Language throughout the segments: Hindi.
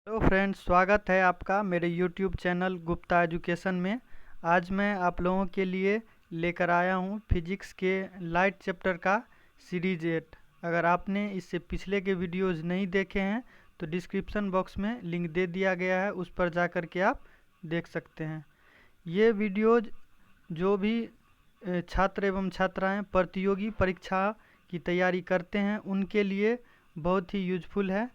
हेलो फ्रेंड्स, स्वागत है आपका मेरे यूट्यूब चैनल गुप्ता एजुकेशन में। आज मैं आप लोगों के लिए लेकर आया हूं फिजिक्स के लाइट चैप्टर का सीरीज 8। अगर आपने इससे पिछले के वीडियोस नहीं देखे हैं तो डिस्क्रिप्शन बॉक्स में लिंक दे दिया गया है, उस पर जा कर के आप देख सकते हैं। ये वीडियोज जो भी छात्र एवं छात्राएं प्रतियोगी परीक्षा की तैयारी करते हैं उनके लिए बहुत ही यूजफुल है।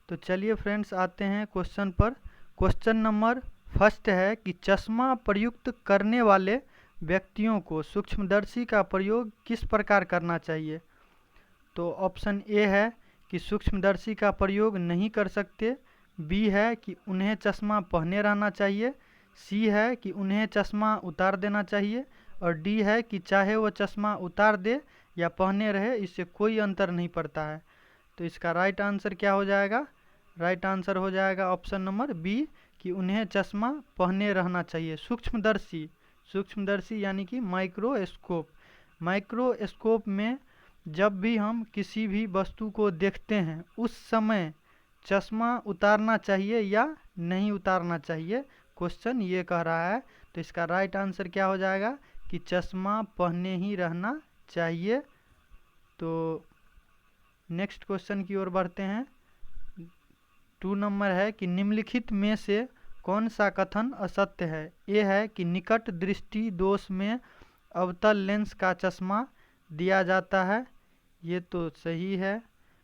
तो चलिए फ्रेंड्स, आते हैं क्वेश्चन पर। क्वेश्चन नंबर फर्स्ट है कि चश्मा प्रयुक्त करने वाले व्यक्तियों को सूक्ष्मदर्शी का प्रयोग किस प्रकार करना चाहिए। तो ऑप्शन ए है कि सूक्ष्मदर्शी का प्रयोग नहीं कर सकते, बी है कि उन्हें चश्मा पहने रहना चाहिए, सी है कि उन्हें चश्मा उतार देना चाहिए, और डी है कि चाहे वो चश्मा उतार दे या पहने रहे इससे कोई अंतर नहीं पड़ता है। तो इसका राइट आंसर क्या हो जाएगा? राइट आंसर हो जाएगा ऑप्शन नंबर बी कि उन्हें चश्मा पहने रहना चाहिए। सूक्ष्मदर्शी, सूक्ष्मदर्शी यानी कि माइक्रोस्कोप। माइक्रोस्कोप में जब भी हम किसी भी वस्तु को देखते हैं उस समय चश्मा उतारना चाहिए या नहीं उतारना चाहिए, क्वेश्चन ये कह रहा है। तो इसका राइट आंसर क्या हो जाएगा कि चश्मा पहने ही रहना चाहिए। तो नेक्स्ट क्वेश्चन की ओर बढ़ते हैं। 2 नंबर है कि निम्नलिखित में से कौन सा कथन असत्य है। ए है कि निकट दृष्टि दोष में अवतल लेंस का चश्मा दिया जाता है, ये तो सही है।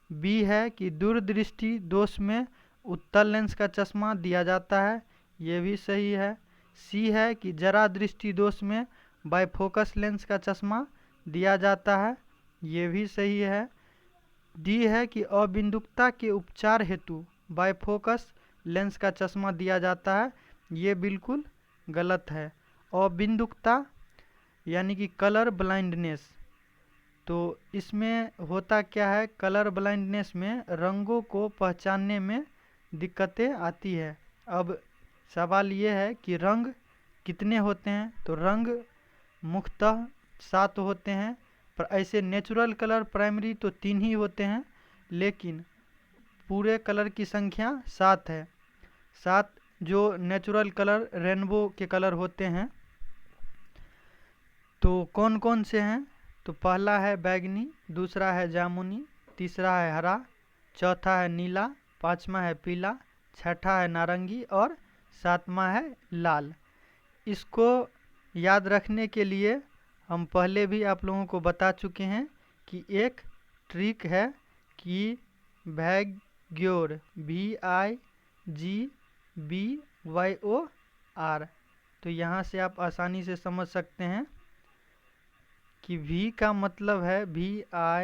बी है कि दूरदृष्टि दोष में उत्तल लेंस का चश्मा दिया जाता है, ये भी सही है। सी है कि जरा दृष्टि दोष में बाइफोकस लेंस का चश्मा दिया जाता है, ये भी सही है। डी है कि अबिंदुकता के उपचार हेतु बाइफोकस लेंस का चश्मा दिया जाता है, ये बिल्कुल गलत है। अबिंदुकता यानी कि कलर ब्लाइंडनेस, तो इसमें होता क्या है, कलर ब्लाइंडनेस में रंगों को पहचानने में दिक्कतें आती है। अब सवाल ये है कि रंग कितने होते हैं, तो रंग मुख्यतः 7 होते हैं, पर ऐसे नेचुरल कलर प्राइमरी तो 3 ही होते हैं, लेकिन पूरे कलर की संख्या 7 है। 7 जो नेचुरल कलर रेनबो के कलर होते हैं, तो कौन कौन से हैं, तो पहला है बैगनी, दूसरा है जामुनी, तीसरा है हरा, चौथा है नीला, पांचवा है पीला, छठा है नारंगी और सातवां है लाल। इसको याद रखने के लिए हम पहले भी आप लोगों को बता चुके हैं कि एक ट्रिक है कि वैग्योर, VIGBYOR, तो यहाँ से आप आसानी से समझ सकते हैं कि V का मतलब है VIGBYOR,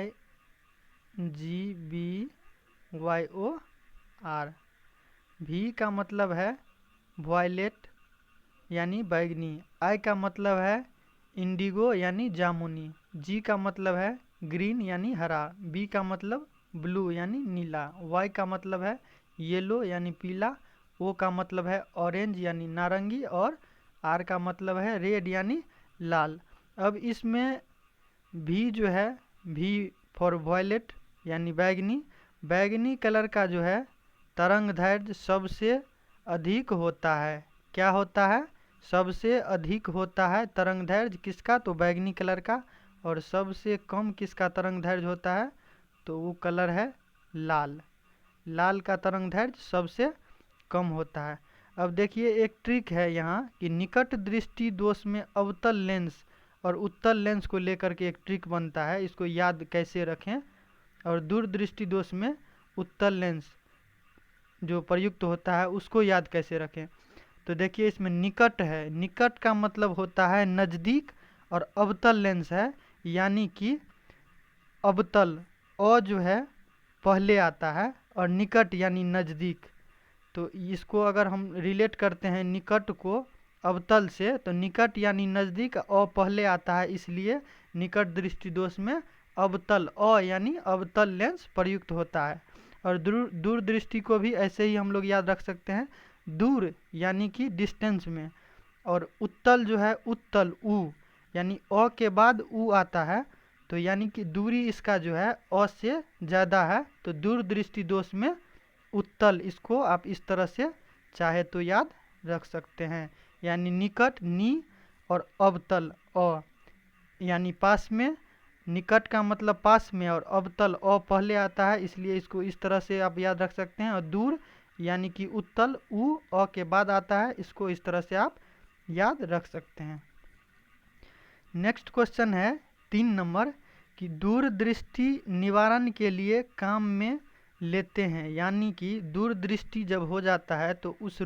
V का मतलब है वॉयलेट यानी बैगनी, I का मतलब है इंडिगो यानी जामुनी, G का मतलब है ग्रीन यानी हरा, B का मतलब ब्लू यानी नीला, Y का मतलब है येलो यानी पीला, O का मतलब है ऑरेंज यानी नारंगी और R का मतलब है रेड यानी लाल। अब इसमें V जो है, V फॉर वॉयलेट यानी बैगनी, बैगनी कलर का जो है तरंग दैर्घ्य सबसे अधिक होता है। क्या होता है? सबसे अधिक होता है तरंग दैर्घ्य किसका, तो बैगनी कलर का। और सबसे कम किसका तरंग दैर्घ्य होता है, तो वो कलर है लाल। लाल का तरंग दैर्घ्य सबसे कम होता है। अब देखिए एक ट्रिक है यहाँ कि निकट दृष्टि दोष में अवतल लेंस और उत्तल लेंस को लेकर के एक ट्रिक बनता है, इसको याद कैसे रखें। और दूर दृष्टि दोष में उत्तल लेंस जो प्रयुक्त होता है उसको याद कैसे रखें। तो देखिए इसमें निकट है, निकट का मतलब होता है नज़दीक, और अवतल लेंस है यानी कि अवतल, अ जो है पहले आता है और निकट यानी नज़दीक। तो इसको अगर हम रिलेट करते हैं निकट को अवतल से, तो निकट यानी नज़दीक, अ पहले आता है, इसलिए निकट दृष्टि दोष में अवतल, अ यानी अवतल लेंस प्रयुक्त होता है। और दूर दृष्टि को भी ऐसे ही हम लोग याद रख सकते हैं, दूर यानी कि डिस्टेंस में। और उत्तल जो है उत्तल, उ यानी अ के बाद उ आता है, तो यानी कि दूरी इसका जो है अ से ज़्यादा है, तो दूर दृष्टि दोष में उत्तल, इसको आप इस तरह से चाहे तो याद रख सकते हैं। यानी निकट नी और अवतल अ, यानी पास में, निकट का मतलब पास में और अवतल अ पहले आता है, इसलिए इसको इस तरह से आप याद रख सकते हैं। और दूर यानी कि उत्तल उ अ के बाद आता है, इसको इस तरह से आप याद रख सकते हैं। नेक्स्ट क्वेश्चन है 3 नंबर कि दूरदृष्टि निवारण के लिए काम में लेते हैं। यानी कि दूरदृष्टि जब हो जाता है तो उस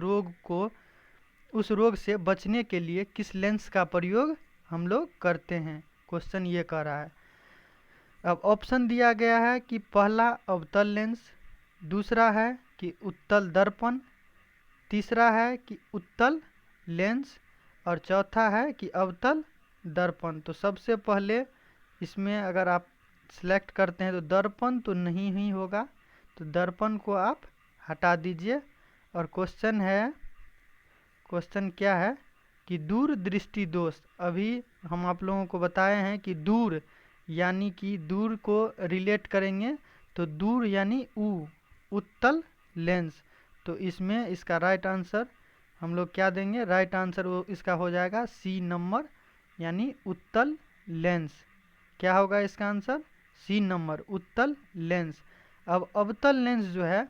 रोग से बचने के लिए किस लेंस का प्रयोग हम लोग करते हैं, क्वेश्चन ये कह रहा है। अब ऑप्शन दिया गया है कि पहला अवतल लेंस, दूसरा है कि उत्तल दर्पण, तीसरा है कि उत्तल लेंस और चौथा है कि अवतल दर्पण। तो सबसे पहले इसमें अगर आप सिलेक्ट करते हैं तो दर्पण तो नहीं ही होगा, तो दर्पण को आप हटा दीजिए। और क्वेश्चन क्या है कि दूर दृष्टि दोष। अभी हम आप लोगों को बताए हैं कि दूर यानी कि दूर को रिलेट करेंगे तो दूर यानी उत्तल लेंस। तो इसमें इसका राइट आंसर हम लोग क्या देंगे, राइट आंसर वो इसका हो जाएगा सी नंबर, यानी उत्तल लेंस। क्या होगा इसका आंसर, सी नंबर उत्तल लेंस। अब अवतल लेंस जो है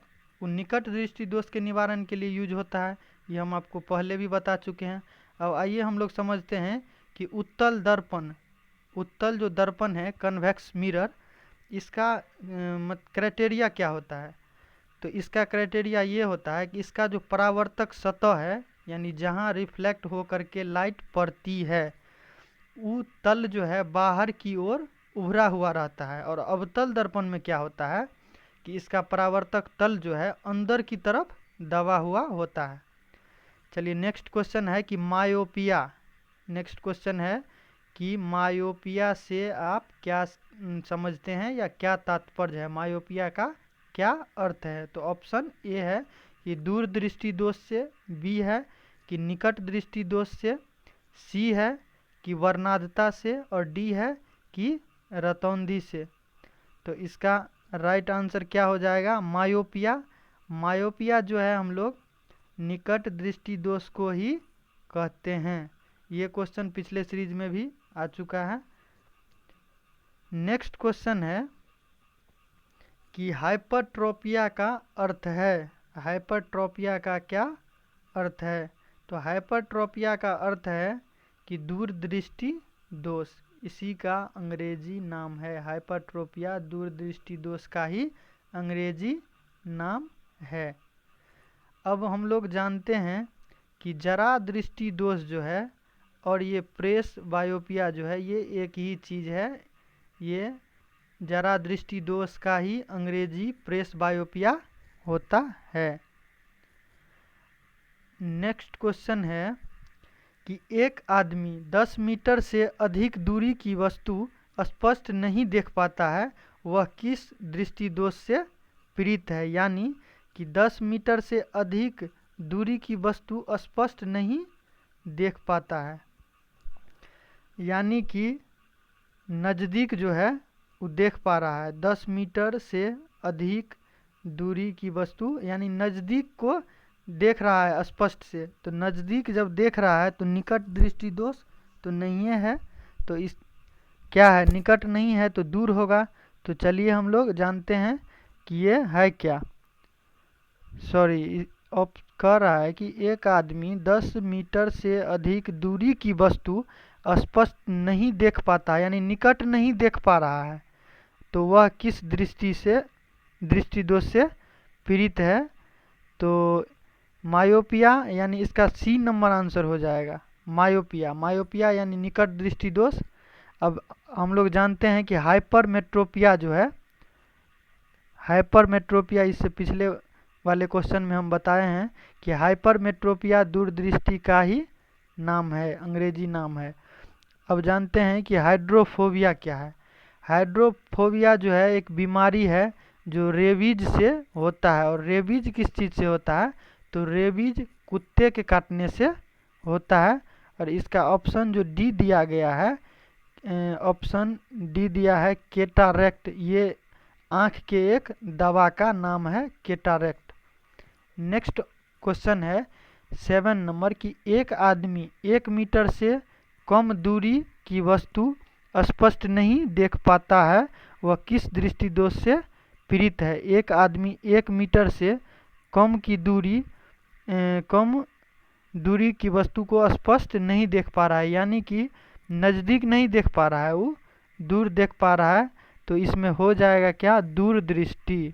वो निकट दृष्टि दोष के निवारण के लिए यूज होता है, ये हम आपको पहले भी बता चुके हैं। अब आइए हम लोग समझते हैं कि उत्तल दर्पण, उत्तल जो दर्पण है कन्वेक्स मिरर, इसका क्राइटेरिया क्या होता है। तो इसका क्राइटेरिया ये होता है कि इसका जो परावर्तक सतह है, यानी जहाँ रिफ्लेक्ट हो करके लाइट पड़ती है, वो तल जो है बाहर की ओर उभरा हुआ रहता है। और अवतल दर्पण में क्या होता है कि इसका परावर्तक तल जो है अंदर की तरफ दबा हुआ होता है। चलिए नेक्स्ट क्वेश्चन है कि मायोपिया। नेक्स्ट क्वेश्चन है कि मायोपिया से आप क्या समझते हैं या क्या तात्पर्य है, मायोपिया का क्या अर्थ है। तो ऑप्शन ए है कि दूर दृष्टि दोष से, बी है कि निकट दृष्टि दोष से, सी है कि वर्णाधता से और डी है कि रतौंधी से। तो इसका राइट आंसर क्या हो जाएगा, मायोपिया। मायोपिया जो है हम लोग निकट दृष्टि दोष को ही कहते हैं। ये क्वेश्चन पिछले सीरीज में भी आ चुका है। नेक्स्ट क्वेश्चन है कि हाइपरट्रोपिया का अर्थ है। हाइपरट्रोपिया का क्या अर्थ है। तो हाइपरट्रोपिया का अर्थ है कि दूरदृष्टि दोष, इसी का अंग्रेजी नाम है। हाइपरट्रोपिया दूरदृष्टि दोष का ही अंग्रेजी नाम है। अब हम लोग जानते हैं कि जरा दृष्टि दोष जो है और ये प्रेस बायोपिया जो है ये एक ही चीज़ है। ये जरा दृष्टि दोष का ही अंग्रेजी प्रेस बायोपिया होता है। नेक्स्ट क्वेश्चन है कि एक आदमी 10 मीटर से अधिक दूरी की वस्तु स्पष्ट नहीं देख पाता है, वह किस दृष्टि दोष से पीड़ित है। यानी कि 10 मीटर से अधिक दूरी की वस्तु स्पष्ट नहीं देख पाता है, यानी कि नज़दीक जो है वो देख पा रहा है। 10 मीटर से अधिक दूरी की वस्तु यानी नज़दीक को देख रहा है स्पष्ट से। तो नज़दीक जब देख रहा है तो निकट दृष्टि दोष तो नहीं है, तो इस क्या है, निकट नहीं है तो दूर होगा। तो चलिए हम लोग जानते हैं कि ये है क्या। सॉरी, अब कह रहा है कि एक आदमी 10 मीटर से अधिक दूरी की वस्तु स्पष्ट नहीं देख पाता, यानी निकट नहीं देख पा रहा है, तो वह किस दृष्टि दोष से पीड़ित है। तो मायोपिया, यानी इसका सी नंबर आंसर हो जाएगा, मायोपिया। मायोपिया यानी निकट दृष्टि दोष। अब हम लोग जानते हैं कि हाइपरमेट्रोपिया जो है, हाइपरमेट्रोपिया, इससे पिछले वाले क्वेश्चन में हम बताए हैं कि हाइपरमेट्रोपिया दूरदृष्टि का ही नाम है, अंग्रेजी नाम है। अब जानते हैं कि हाइड्रोफोबिया क्या है। हाइड्रोफोबिया जो है एक बीमारी है जो रेबीज से होता है। और रेबीज किस चीज़ से होता है, तो रेबीज कुत्ते के काटने से होता है। और इसका ऑप्शन जो डी दिया गया है, ऑप्शन डी दिया है कैटारेक्ट, ये आँख के एक दवा का नाम है कैटारेक्ट। नेक्स्ट क्वेश्चन है 7 नंबर की एक आदमी 1 मीटर से कम दूरी की वस्तु स्पष्ट नहीं देख पाता है, वह किस दृष्टि दोष से पीड़ित है। एक आदमी 1 मीटर से कम दूरी की वस्तु को स्पष्ट नहीं देख पा रहा है, यानी कि नज़दीक नहीं देख पा रहा है, वो दूर देख पा रहा है। तो इसमें हो जाएगा क्या, दूरदृष्टि।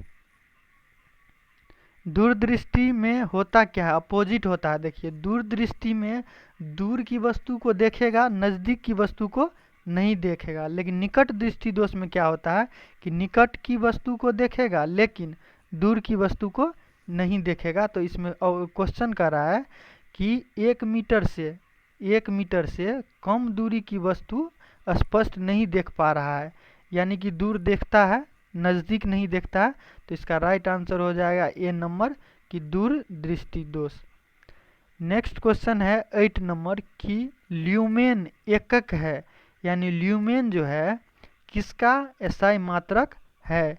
दूरदृष्टि में होता क्या है, अपोजिट होता है। देखिए दूरदृष्टि में दूर की वस्तु को देखेगा, नज़दीक की वस्तु को नहीं देखेगा। लेकिन निकट दृष्टि दोष में क्या होता है कि निकट की वस्तु को देखेगा लेकिन दूर की वस्तु को नहीं देखेगा। तो इसमें क्वेश्चन कर रहा है कि 1 मीटर से कम दूरी की वस्तु स्पष्ट नहीं देख पा रहा है, यानी कि दूर देखता है, नज़दीक नहीं देखता है। तो इसका राइट आंसर हो जाएगा ए नंबर की दूरदृष्टि दोष। नेक्स्ट क्वेश्चन है 8 नंबर की ल्यूमेन एकक है, यानी ल्यूमेन जो है किसका एसआई मात्रक है।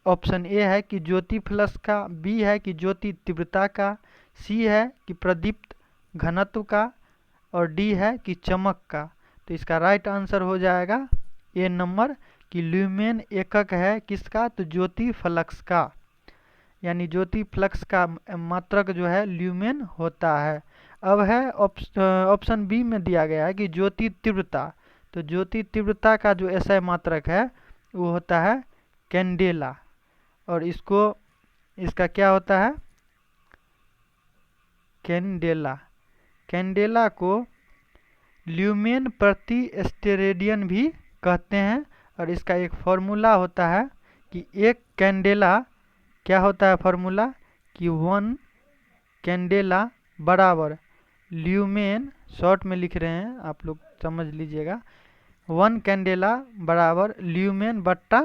ऑप्शन ए है कि ज्योति फ्लक्स का, बी है कि ज्योति तीव्रता का, सी है कि प्रदीप्त घनत्व का, और डी है कि चमक का। तो इसका राइट आंसर हो जाएगा ए नंबर कि ल्यूमेन एकक है किसका, तो ज्योति फ्लक्स का, यानी ज्योति फ्लक्स का मात्रक जो है ल्यूमेन होता है। अब है ऑप्शन बी में दिया गया है कि ज्योति तीव्रता। तो ज्योति तीव्रता का जो एसआई मात्रक है वो होता है कैंडेला, और इसका क्या होता है, कैंडेला को ल्यूमेन प्रति स्टेरेडियन भी कहते हैं। और इसका एक फॉर्मूला होता है कि एक कैंडेला, क्या होता है फॉर्मूला, कि 1 कैंडेला बराबर ल्यूमेन, शॉर्ट में लिख रहे हैं आप लोग समझ लीजिएगा, 1 कैंडेला बराबर ल्यूमेन बट्टा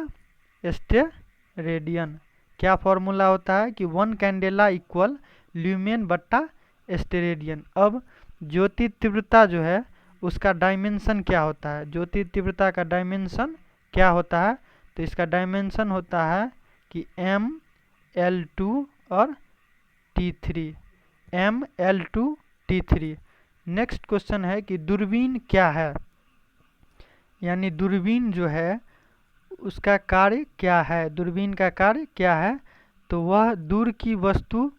स्टेरेडियन। क्या फॉर्मूला होता है कि 1 कैंडेला इक्वल ल्यूमेन बट्टा स्टेरेडियन। अब ज्योति तीव्रता जो है उसका डायमेंशन क्या होता है, ज्योति तीव्रता का डायमेंशन क्या होता है, तो इसका डायमेंशन होता है कि ml2 और t3, ml2 t3। Next question है कि दूरबीन क्या है, यानी दूरबीन जो है उसका कार्य क्या है, दूरबीन का कार्य क्या है। तो वह दूर की वस्तु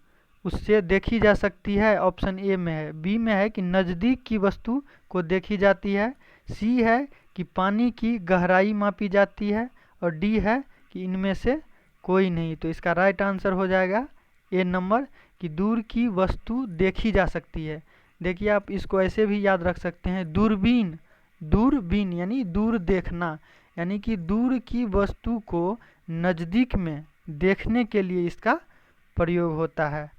उससे देखी जा सकती है, ऑप्शन ए में है। बी में है कि नज़दीक की वस्तु को देखी जाती है, सी है कि पानी की गहराई मापी जाती है, और डी है कि इनमें से कोई नहीं। तो इसका राइट आंसर हो जाएगा ए नंबर कि दूर की वस्तु देखी जा सकती है। देखिए आप इसको ऐसे भी याद रख सकते हैं, दूरबीन यानी दूर देखना, यानी कि दूर की वस्तु को नज़दीक में देखने के लिए इसका प्रयोग होता है।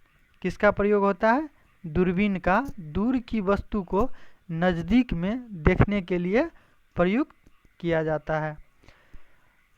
किसका प्रयोग होता है, दूरबीन का, दूर की वस्तु को नज़दीक में देखने के लिए प्रयुक्त किया जाता है।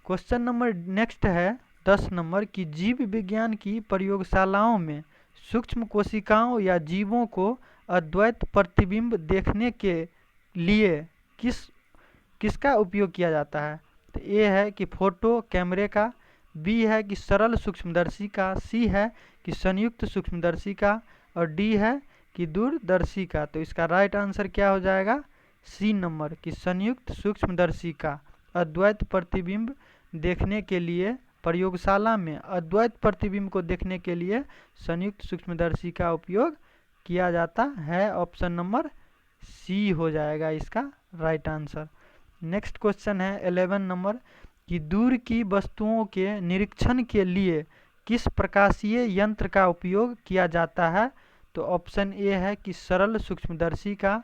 क्वेश्चन नंबर नेक्स्ट है 10 नंबर की जीव विज्ञान की प्रयोगशालाओं में सूक्ष्म कोशिकाओं या जीवों को अद्वैत प्रतिबिंब देखने के लिए किसका उपयोग किया जाता है। तो ए है कि फोटो कैमरे का, बी है कि सरल सूक्ष्मदर्शी का, सी है कि संयुक्त सूक्ष्मदर्शी का, और डी है कि दूरदर्शी का। तो इसका राइट आंसर क्या हो जाएगा, सी नंबर कि संयुक्त सूक्ष्मदर्शी का। अद्वैत प्रतिबिंब देखने के लिए प्रयोगशाला में अद्वैत प्रतिबिंब को देखने के लिए संयुक्त सूक्ष्मदर्शी का उपयोग किया जाता है। ऑप्शन नंबर सी हो जाएगा इसका राइट आंसर। नेक्स्ट क्वेश्चन है 11 नंबर कि दूर की वस्तुओं के निरीक्षण के लिए किस प्रकाशीय यंत्र का उपयोग किया जाता है। तो ऑप्शन ए है कि सरल सूक्ष्मदर्शी का,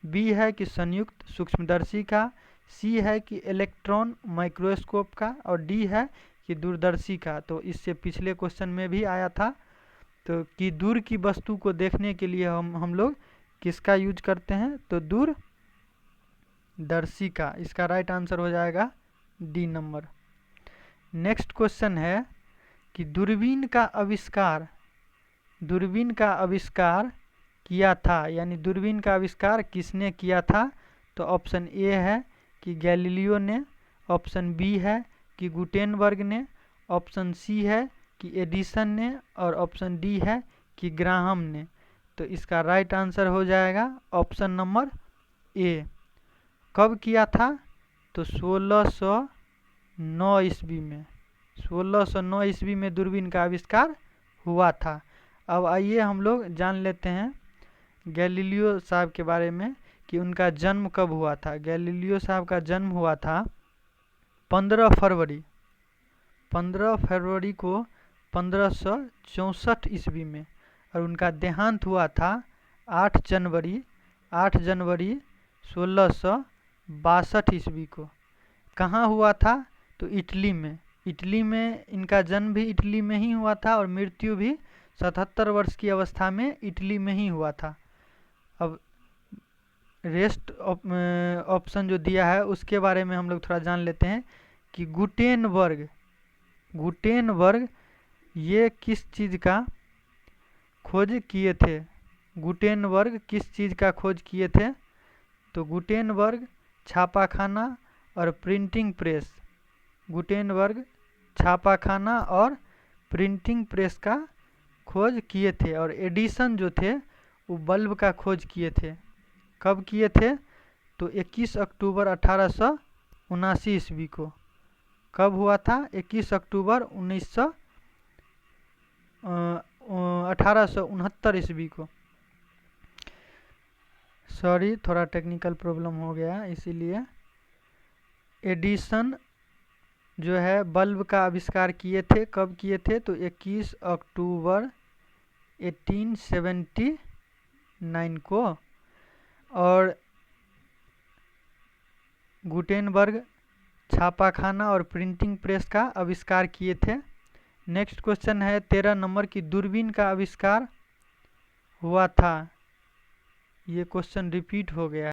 बी है कि संयुक्त सूक्ष्मदर्शी का, सी है कि इलेक्ट्रॉन माइक्रोस्कोप का, और डी है कि दूरदर्शी का। तो इससे पिछले क्वेश्चन में भी आया था, तो कि दूर की वस्तु को देखने के लिए हम लोग किसका यूज करते हैं, तो दूरदर्शी का। इसका राइट आंसर हो जाएगा डी नंबर। नेक्स्ट क्वेश्चन है कि दूरबीन का आविष्कार किया था, यानी दूरबीन का आविष्कार किसने किया था। तो ऑप्शन ए है कि गैलीलियो ने, ऑप्शन बी है कि गुटेनबर्ग ने, ऑप्शन सी है कि एडिसन ने, और ऑप्शन डी है कि ग्राहम ने? तो इसका राइट आंसर हो जाएगा ऑप्शन नंबर ए। कब किया था? तो 1609 ईस्वी में। 1609 ईस्वी में दूरबीन का आविष्कार हुआ था। अब आइए हम लोग जान लेते हैं गैलीलियो साहब के बारे में कि उनका जन्म कब हुआ था। गैलीलियो साहब का जन्म हुआ था 15 फरवरी को 1564 ईस्वी में, और उनका देहांत हुआ था 8 जनवरी 1662 ईस्वी को। कहाँ हुआ था? तो इटली में। इटली में इनका जन्म भी इटली में ही हुआ था और मृत्यु भी 77 वर्ष की अवस्था में इटली में ही हुआ था। अब रेस्ट ऑप्शन जो दिया है उसके बारे में हम लोग थोड़ा जान लेते हैं कि गुटेनबर्ग ये किस चीज़ का खोज किए थे। गुटेनबर्ग किस चीज़ का खोज किए थे? तो गुटेनबर्ग छापाखाना और प्रिंटिंग प्रेस। गुटेनबर्ग छापाखाना और प्रिंटिंग प्रेस का खोज किए थे। और एडिसन जो थे वो बल्ब का खोज किए थे। कब किए थे? तो 21 अक्टूबर 1879 ईस्वी को। कब हुआ था? 21 अक्टूबर 1869 ईस्वी को। सॉरी, थोड़ा टेक्निकल प्रॉब्लम हो गया इसीलिए। एडिसन जो है बल्ब का आविष्कार किए थे। कब किए थे? तो 21 अक्टूबर 1879 को। और गुटेनबर्ग छापाखाना और प्रिंटिंग प्रेस का आविष्कार किए थे। नेक्स्ट क्वेश्चन है 13 नंबर की दूरबीन का आविष्कार हुआ था। ये क्वेश्चन रिपीट हो गया है।